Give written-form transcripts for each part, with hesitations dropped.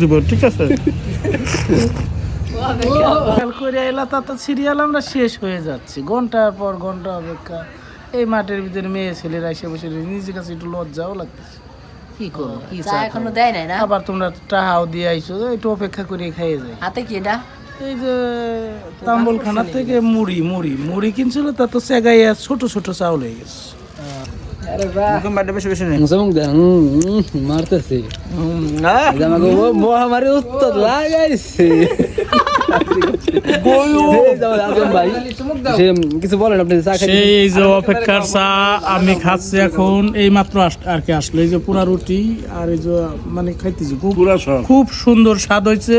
দিব ঠিক আছে। সিরিয়াল আমরা শেষ হয়ে যাচ্ছি, ঘন্টার পর ঘন্টা অপেক্ষা। এই মাঠের ভিতরে মেয়ে ছেলেরা এসে বসে নিজের কাছে একটু লজ্জাও লাগতেছে। কি করবো, কি চা এখনো দেয় নাই না? আবার তোমরা টাহাও দিয়ে আইছো, একটু অপেক্ষা করে খাইয়ে যায়। হাতে কি এটা? এই যে তাম্বলখানা থেকে মুড়ি মুড়ি মুড়ি কিনছিল, তা তো সেগাইয়া ছোট ছোট চাউল হয়ে গেছে। মারতেছি মহামারী উত্তর লাগাইছে। কিছু বলেন আপনি? এই যে অপেক্ষার চা আমি খাচ্ছি এখন, এই মাত্র আর কি আসলো। এই যে পুরা রুটি আর এই যে মানে খাইতেছি, খুব সুন্দর স্বাদ হয়েছে।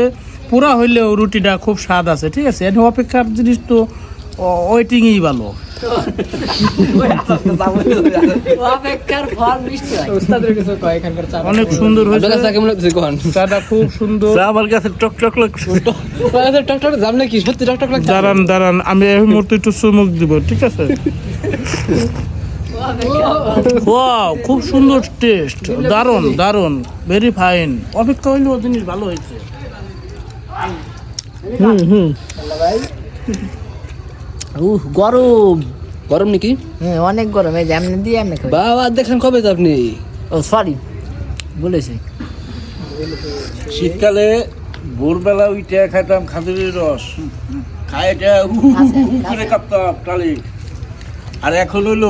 পুরা হইলেও রুটিটা খুব স্বাদ আছে, ঠিক আছে। এনে অপেক্ষার জিনিস তো ওয়েটিংই ভালো। অনেক সুন্দর হয়েছে, চাটা খুব সুন্দর। আমার কাছে টকটক লাগছে। টকটক জাম নাকি সত্যি টকটক লাগছে? দাঁড়ান দাঁড়ান, আমি এই মুহূর্তে একটু চুমুক দিব, ঠিক আছে। ওয়াও, খুব সুন্দর টেস্ট, দারুন দারুন, ভেরি ফাইন। অপেক্ষা হইলেও জিনিস ভালো হয়েছে। গরম গরম নাকি? হ্যাঁ অনেক গরম। এই যে এমনি দিয়ে এমনি খাই। বাবা দেখলেন কবে তো আপনি? ও সরি বলেছি। শীতকালে ভোরবেলা উঠে খাইতাম খাজুরের রস, খাই এটা করে কাঁপতাম টালি। আর এখন হইলো